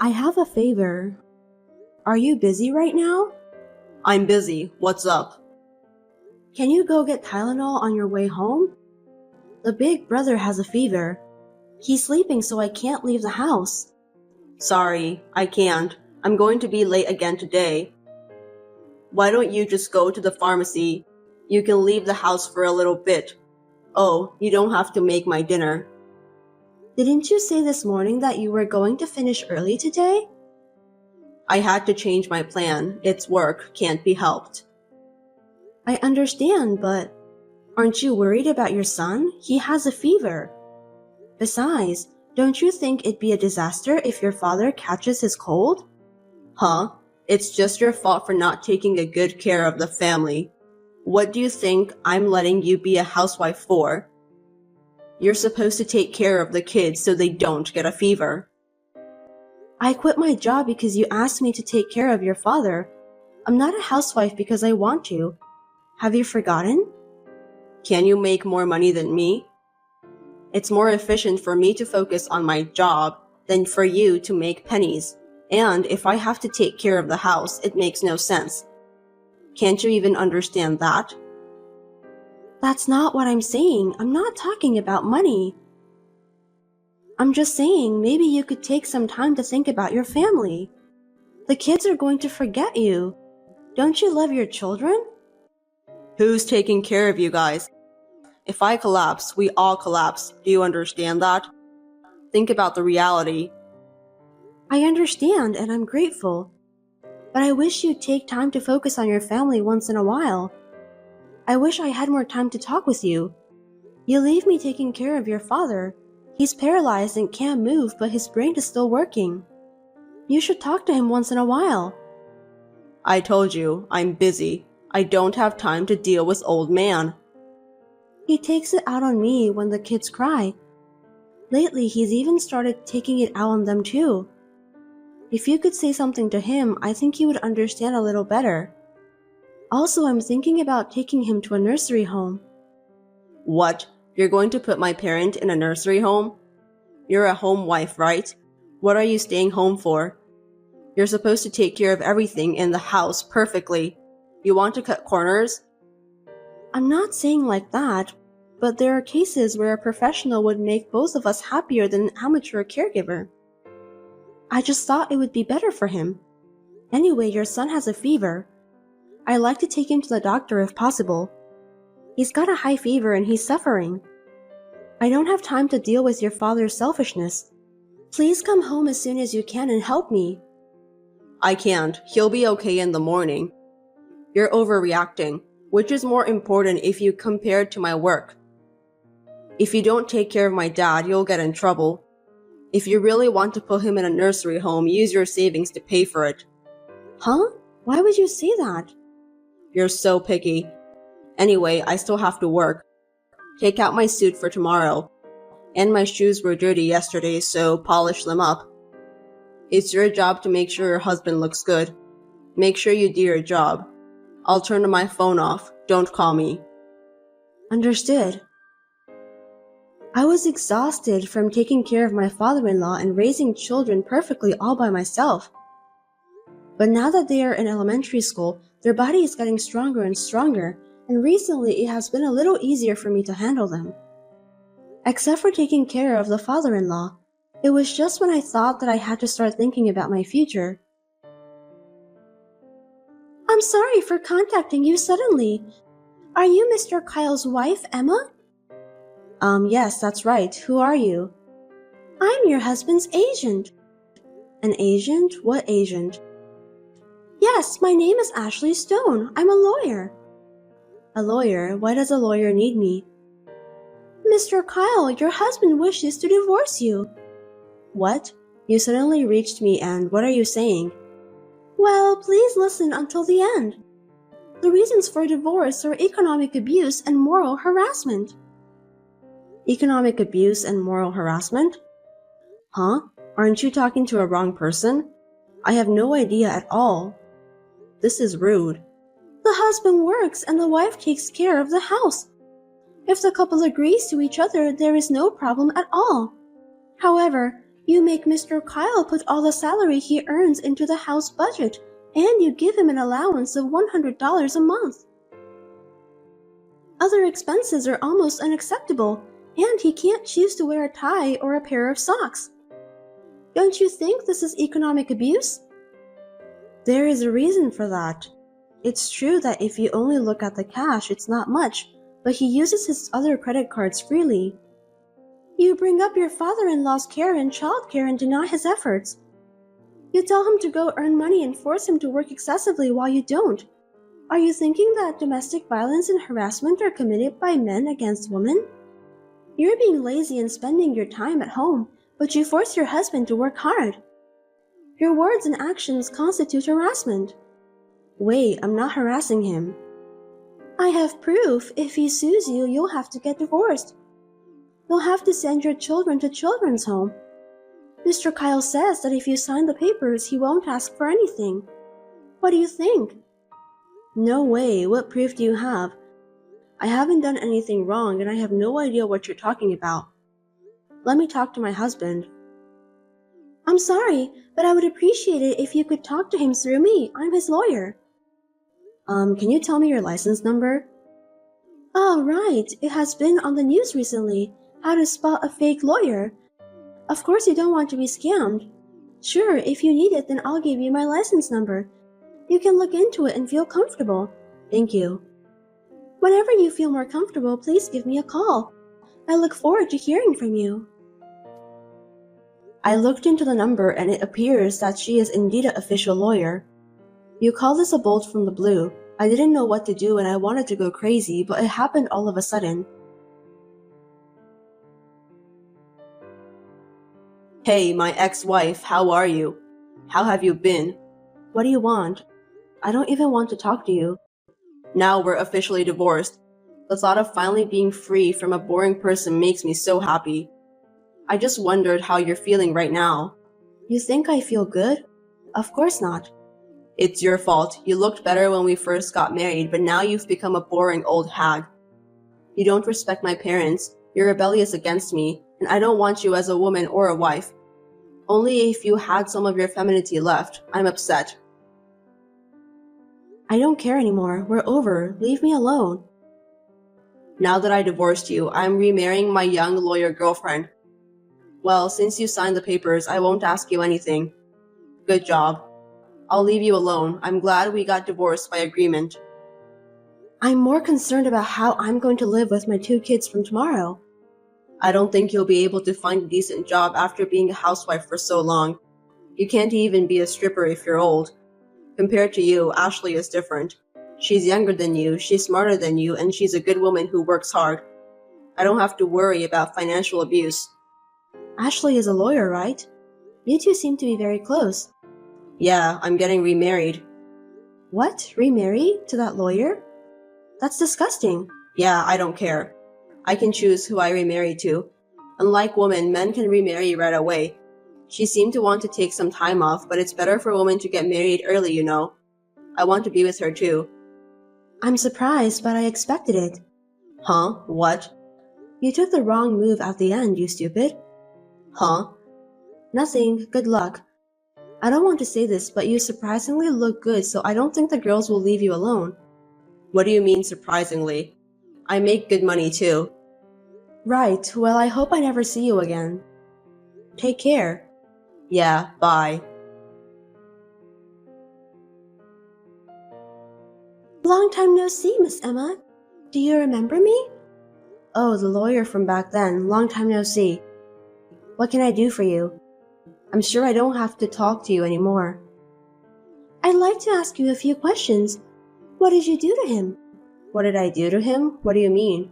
I have a favor. Are you busy right now? I'm busy. What's up? Can you go get Tylenol on your way home? The big brother has a fever. He's sleeping, so I can't leave the house. Sorry, I can't. I'm going to be late again today. Why don't you just go to the pharmacy? You can leave the house for a little bit. Oh, you don't have to make my dinner. Didn't you say this morning that you were going to finish early today? I had to change my plan. It's work, can't be helped. I understand, but aren't you worried about your son? He has a fever. Besides, don't you think it'd be a disaster if your father catches his cold? Huh? It's just your fault for not taking a good care of the family. What do you think I'm letting you be a housewife for? You're supposed to take care of the kids so they don't get a fever. I quit my job because you asked me to take care of your father. I'm not a housewife because I want to. Have you forgotten? Can you make more money than me? It's more efficient for me to focus on my job than for you to make pennies. And if I have to take care of the house, it makes no sense. Can't you even understand that? That's not what I'm saying. I'm not talking about money. I'm just saying maybe you could take some time to think about your family. The kids are going to forget you. Don't you love your children? Who's taking care of you guys? If I collapse, we all collapse. Do you understand that? Think about the reality. I understand and I'm grateful. But I wish you'd take time to focus on your family once in a while. I wish I had more time to talk with you. You leave me taking care of your father. He's paralyzed and can't move, but his brain is still working. You should talk to him once in a while. I told you, I'm busy. I don't have time to deal with old man. He takes it out on me when the kids cry. Lately, he's even started taking it out on them too. If you could say something to him, I think he would understand a little better. Also, I'm thinking about taking him to a nursery home. What? You're going to put my parent in a nursery home? You're a home wife, right? What are you staying home for? You're supposed to take care of everything in the house perfectly. You want to cut corners? I'm not saying like that, but there are cases where a professional would make both of us happier than an amateur caregiver. I just thought it would be better for him. Anyway, your son has a fever. I'd like to take him to the doctor if possible. He's got a high fever and he's suffering. I don't have time to deal with your father's selfishness. Please come home as soon as you can and help me. I can't. He'll be okay in the morning. You're overreacting. Which is more important if you compare it to my work? If you don't take care of my dad, you'll get in trouble. If you really want to put him in a nursery home, use your savings to pay for it. Huh? Why would you say that? You're so picky. Anyway, I still have to work. Take out my suit for tomorrow. And my shoes were dirty yesterday, so polish them up. It's your job to make sure your husband looks good. Make sure you do your job. I'll turn my phone off. Don't call me. Understood. I was exhausted from taking care of my father-in-law and raising children perfectly all by myself. But now that they are in elementary school, their body is getting stronger and stronger, and recently it has been a little easier for me to handle them. Except for taking care of the father-in-law, it was just when I thought that I had to start thinking about my future. I'm sorry for contacting you suddenly. Are you Mr. Kyle's wife, Emma? Yes, that's right. Who are you? I'm your husband's agent. An agent? What agent? Yes, my name is Ashley Stone. I'm a lawyer. A lawyer? Why does a lawyer need me? Mr. Kyle, your husband wishes to divorce you. What? You suddenly reached me and what are you saying? Well, please listen until the end. The reasons for divorce are economic abuse and moral harassment. Economic abuse and moral harassment? Huh? Aren't you talking to a wrong person? I have no idea at all. This is rude. The husband works and the wife takes care of the house. If the couple agrees to each other, there is no problem at all. However, You make Mr. Kyle put all the salary he earns into the house budget, and you give him an allowance of $100 a month. Other expenses are almost unacceptable, and he can't choose to wear a tie or a pair of socks. Don't you think this is economic abuse? There is a reason for that. It's true that if you only look at the cash, it's not much, but he uses his other credit cards freely. You bring up your father-in-law's care and childcare and deny his efforts. You tell him to go earn money and force him to work excessively while you don't. Are you thinking that domestic violence and harassment are committed by men against women? You're being lazy and spending your time at home, but you force your husband to work hard. Your words and actions constitute harassment. Wait, I'm not harassing him. I have proof. If he sues you, you'll have to get divorced. You'll have to send your children to children's home. Mr. Kyle says that if you sign the papers, he won't ask for anything. What do you think? No way. What proof do you have? I haven't done anything wrong and I have no idea what you're talking about. Let me talk to my husband. I'm sorry, but I would appreciate it if you could talk to him through me. I'm his lawyer. Can you tell me your license number? Oh, right. It has been on the news recently. How to spot a fake lawyer. Of course you don't want to be scammed. Sure, if you need it, then I'll give you my license number. You can look into it and feel comfortable. Thank you. Whenever you feel more comfortable, please give me a call. I look forward to hearing from you. I looked into the number and it appears that she is indeed an official lawyer. You call this a bolt from the blue. I didn't know what to do and I wanted to go crazy, but it happened all of a sudden. Hey, my ex-wife, how are you? How have you been? What do you want? I don't even want to talk to you. Now we're officially divorced. The thought of finally being free from a boring person makes me so happy. I just wondered how you're feeling right now. You think I feel good? Of course not. It's your fault. You looked better when we first got married, but now you've become a boring old hag. You don't respect my parents. You're rebellious against me, and I don't want you as a woman or a wife. Only if you had some of your femininity left. I'm upset. I don't care anymore. We're over. Leave me alone. Now that I divorced you, I'm remarrying my young lawyer girlfriend. Well, since you signed the papers, I won't ask you anything. Good job. I'll leave you alone. I'm glad we got divorced by agreement. I'm more concerned about how I'm going to live with my 2 kids from tomorrow. I don't think you'll be able to find a decent job after being a housewife for so long. You can't even be a stripper if you're old. Compared to you, Ashley is different. She's younger than you, she's smarter than you, and she's a good woman who works hard. I don't have to worry about financial abuse. Ashley is a lawyer, right? You two seem to be very close. Yeah, I'm getting remarried. What? Remarried? To that lawyer? That's disgusting. Yeah, I don't care. I can choose who I remarry to. Unlike women, men can remarry right away. She seemed to want to take some time off, but it's better for women to get married early, you know. I want to be with her too. I'm surprised, but I expected it. Huh? What? You took the wrong move at the end, you stupid. Huh? Nothing. Good luck. I don't want to say this, but you surprisingly look good, so I don't think the girls will leave you alone. What do you mean surprisingly? I make good money too. Right. Well, I hope I never see you again. Take care. Yeah, bye. Long time no see, Miss Emma. Do you remember me? Oh, the lawyer from back then. Long time no see. What can I do for you? I'm sure I don't have to talk to you anymore. I'd like to ask you a few questions. What did you do to him? What did I do to him? What do you mean?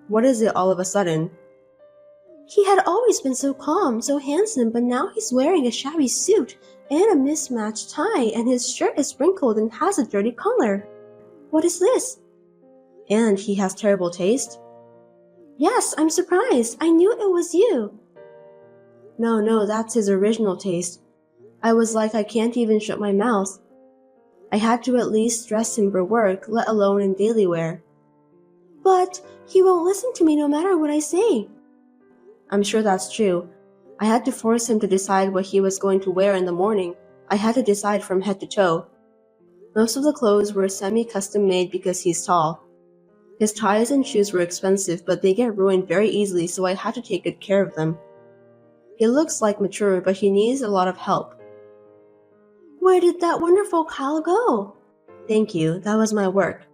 What is it all of a sudden? He had always been so calm, so handsome, but now he's wearing a shabby suit and a mismatched tie, and his shirt is wrinkled and has a dirty collar. What is this? And he has terrible taste? Yes, I'm surprised. I knew it was you. No, that's his original taste. I was like, I can't even shut my mouth. I had to at least dress him for work, let alone in daily wear. But he won't listen to me no matter what I say. I'm sure that's true. I had to force him to decide what he was going to wear in the morning. I had to decide from head to toe. Most of the clothes were semi-custom made because he's tall. His ties and shoes were expensive, but they get ruined very easily, so I had to take good care of them. He looks like mature, but he needs a lot of help. Where did that wonderful Kyle go? Thank you, that was my work.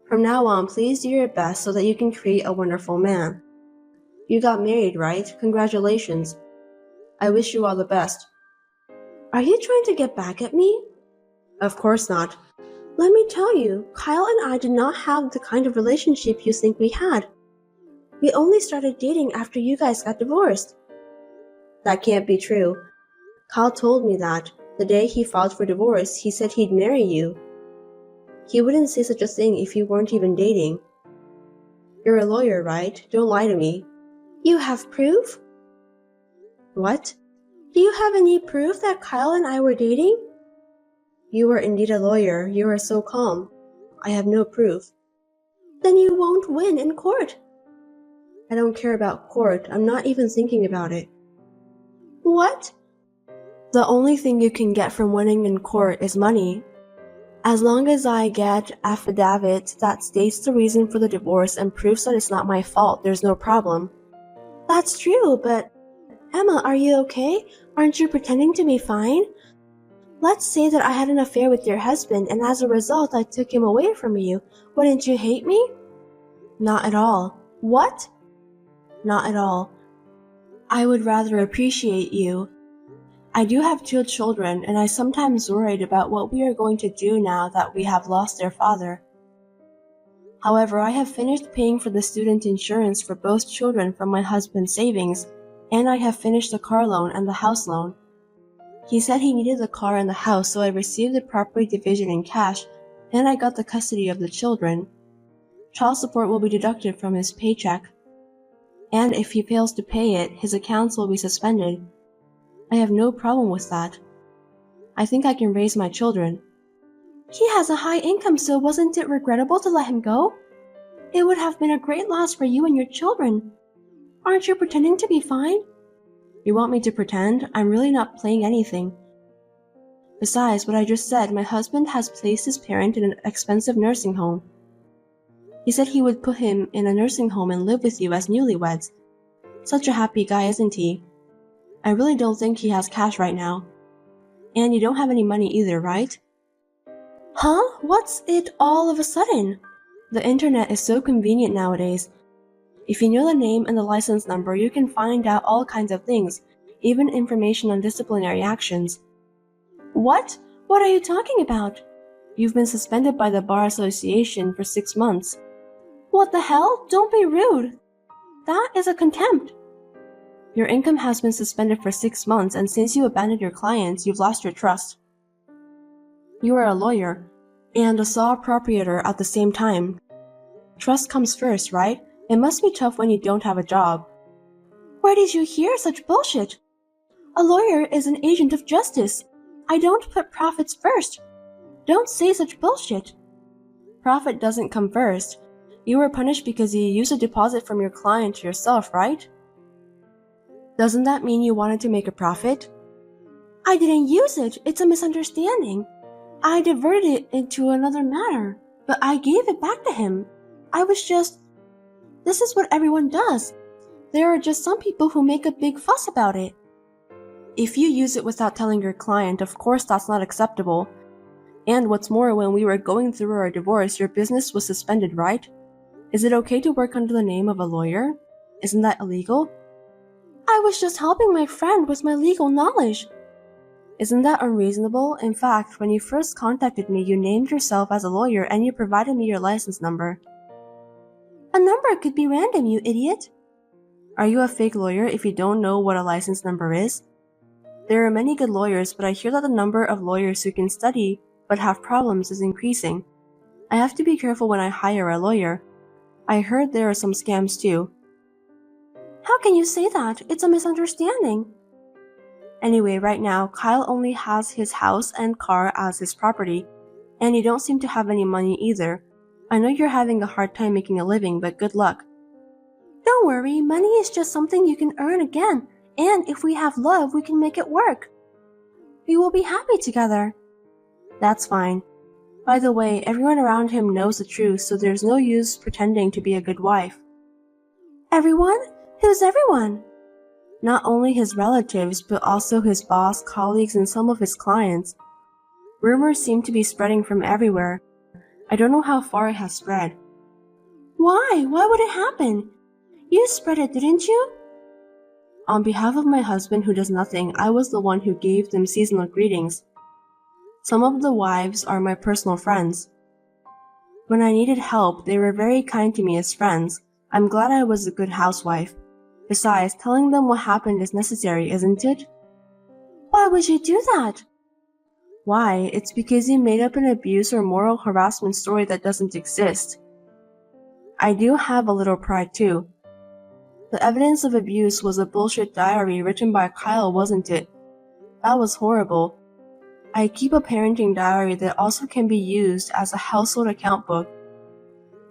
From now on, please do your best so that you can create a wonderful man. You got married, right? Congratulations. I wish you all the best. Are you trying to get back at me? Of course not. Let me tell you, Kyle and I did not have the kind of relationship you think we had. We only started dating after you guys got divorced. That can't be true. Kyle told me that. The day he filed for divorce, he said he'd marry you. He wouldn't say such a thing if you weren't even dating. You're a lawyer, right? Don't lie to me. You have proof? What? Do you have any proof that Kyle and I were dating? You are indeed a lawyer. You are so calm. I have no proof. Then you won't win in court. I don't care about court. I'm not even thinking about it. What? The only thing you can get from winning in court is money. As long as I get affidavits that states the reason for the divorce and proves that it's not my fault, there's no problem. That's true, but Emma, are you okay? Aren't you pretending to be fine? Let's say that I had an affair with your husband and as a result I took him away from you. Wouldn't you hate me? Not at all. What? Not at all. I would rather appreciate you. I do have 2 children, and I sometimes worried about what we are going to do now that we have lost their father. However, I have finished paying for the student insurance for both children from my husband's savings, and I have finished the car loan and the house loan. He said he needed the car and the house, so I received the property division in cash, and I got the custody of the children. Child support will be deducted from his paycheck, and if he fails to pay it, his accounts will be suspended. I have no problem with that. I think I can raise my children. He has a high income, so wasn't it regrettable to let him go? It would have been a great loss for you and your children. Aren't you pretending to be fine? You want me to pretend? I'm really not playing anything. Besides what I just said, my husband has placed his parent in an expensive nursing home. He said he would put him in a nursing home and live with you as newlyweds. Such a happy guy, isn't he? I really don't think he has cash right now. And you don't have any money either, right? Huh? What's it all of a sudden? The internet is so convenient nowadays. If you know the name and the license number, you can find out all kinds of things, even information on disciplinary actions. What? What are you talking about? You've been suspended by the Bar Association for 6 months. What the hell? Don't be rude. That is a contempt. Your income has been suspended for 6 months, and since you abandoned your clients, you've lost your trust. You are a lawyer and a sole proprietor at the same time. Trust comes first, right? It must be tough when you don't have a job. Where did you hear such bullshit? A lawyer is an agent of justice. I don't put profits first. Don't say such bullshit. Profit doesn't come first. You were punished because you used a deposit from your client to yourself, right? Doesn't that mean you wanted to make a profit? I didn't use it. It's a misunderstanding. I diverted it into another matter, but I gave it back to him. This is what everyone does. There are just some people who make a big fuss about it. If you use it without telling your client, of course that's not acceptable. And what's more, when we were going through our divorce, your business was suspended, right? Is it okay to work under the name of a lawyer? Isn't that illegal? I was just helping my friend with my legal knowledge. Isn't that unreasonable? In fact, when you first contacted me, you named yourself as a lawyer and you provided me your license number. A number could be random, you idiot. Are you a fake lawyer if you don't know what a license number is? There are many good lawyers, but I hear that the number of lawyers who can study but have problems is increasing. I have to be careful when I hire a lawyer. I heard there are some scams too. How can you say that? It's a misunderstanding. Anyway, right now, Kyle only has his house and car as his property, and you don't seem to have any money either. I know you're having a hard time making a living, but good luck. Don't worry, money is just something you can earn again. And if we have love, we can make it work. We will be happy together. That's fine. By the way, everyone around him knows the truth, so there's no use pretending to be a good wife. Everyone? Who's everyone? Not only his relatives, but also his boss, colleagues, and some of his clients. Rumors seem to be spreading from everywhere. I don't know how far it has spread. Why? Why would it happen? You spread it, didn't you? On behalf of my husband who does nothing, I was the one who gave them seasonal greetings. Some of the wives are my personal friends. When I needed help, they were very kind to me as friends. I'm glad I was a good housewife. Besides, telling them what happened is necessary, isn't it? Why would you do that? Why? It's because you made up an abuse or moral harassment story that doesn't exist. I do have a little pride too. The evidence of abuse was a bullshit diary written by Kyle, wasn't it? That was horrible. I keep a parenting diary that also can be used as a household account book.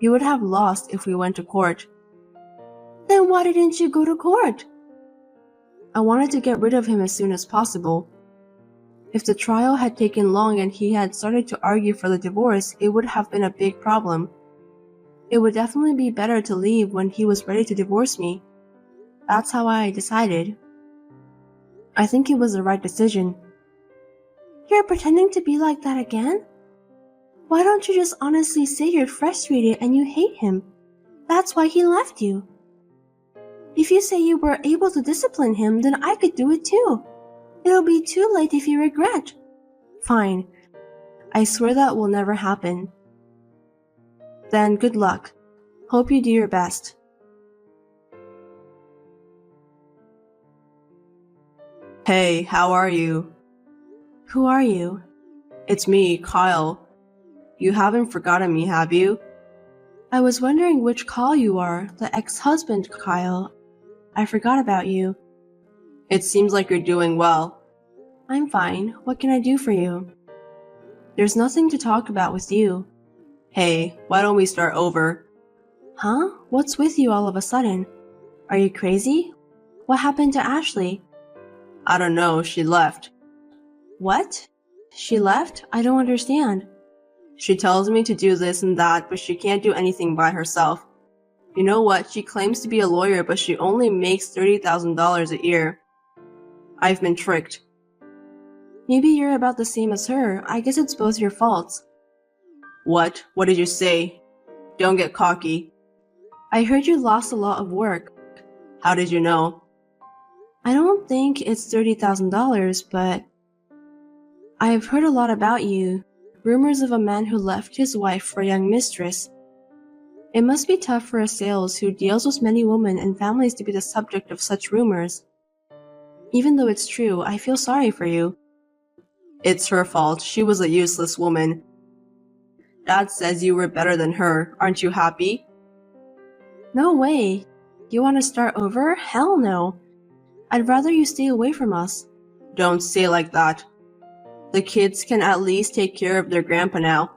You would have lost if we went to court. Then why didn't you go to court? I wanted to get rid of him as soon as possible. If the trial had taken long and he had started to argue for the divorce, it would have been a big problem. It would definitely be better to leave when he was ready to divorce me. That's how I decided. I think it was the right decision. You're pretending to be like that again? Why don't you just honestly say you're frustrated and you hate him? That's why he left you. If you say you were able to discipline him, then I could do it too. It'll be too late if you regret. Fine. I swear that will never happen. Then good luck. Hope you do your best. Hey, how are you? Who are you? It's me, Kyle. You haven't forgotten me, have you? I was wondering which Kyle you are, the ex-husband Kyle. I forgot about you. It seems like you're doing well. I'm fine. What can I do for you? There's nothing to talk about with you. Hey, why don't we start over? Huh? What's with you all of a sudden? Are you crazy? What happened to Ashley? I don't know, she left. What? She left? I don't understand. She tells me to do this and that, but she can't do anything by herself. You know what? She claims to be a lawyer, but she only makes $30,000 a year. I've been tricked. Maybe you're about the same as her. I guess it's both your faults. What? What did you say? Don't get cocky. I heard you lost a lot of work. How did you know? I don't think it's $30,000, but I have heard a lot about you. Rumors of a man who left his wife for a young mistress. It must be tough for a sales who deals with many women and families to be the subject of such rumors. Even though it's true, I feel sorry for you. It's her fault. She was a useless woman. Dad says you were better than her. Aren't you happy? No way. You want to start over? Hell no. I'd rather you stay away from us. Don't say like that. The kids can at least take care of their grandpa now.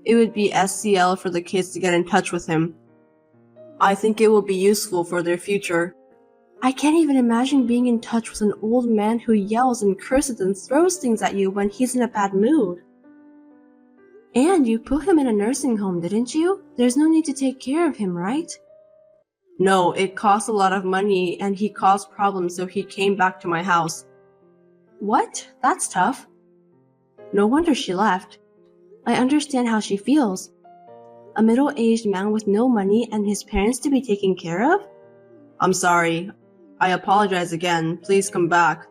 It would be SCL for the kids to get in touch with him. I think it will be useful for their future. I can't even imagine being in touch with an old man who yells and curses and throws things at you when he's in a bad mood. And you put him in a nursing home, didn't you? There's no need to take care of him, right? No, it cost a lot of money and he caused problems, so he came back to my house. What? That's tough. No wonder she left. I understand how she feels. A middle-aged man with no money and his parents to be taken care of? I'm sorry. I apologize again. Please come back.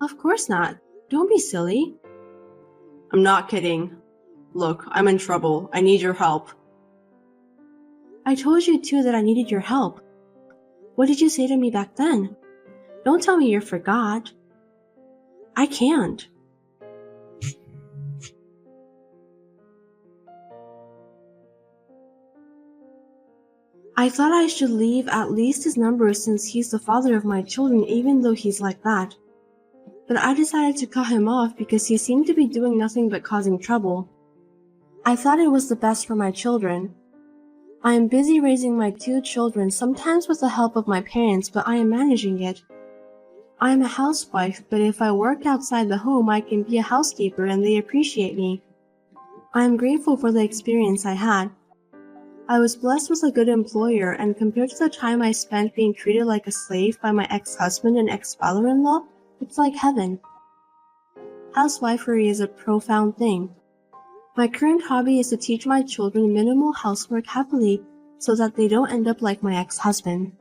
Of course not. Don't be silly. I'm not kidding. Look, I'm in trouble. I need your help. I told you too that I needed your help. What did you say to me back then? Don't tell me you forgot. I can't. I thought I should leave at least his number since he's the father of my children, even though he's like that. But I decided to cut him off because he seemed to be doing nothing but causing trouble. I thought it was the best for my children. I am busy raising my 2 children, sometimes with the help of my parents, but I am managing it. I'm a housewife, but if I work outside the home, I can be a housekeeper and they appreciate me. I am grateful for the experience I had. I was blessed with a good employer, and compared to the time I spent being treated like a slave by my ex-husband and ex-father-in-law, it's like heaven. Housewifery is a profound thing. My current hobby is to teach my children minimal housework happily so that they don't end up like my ex-husband.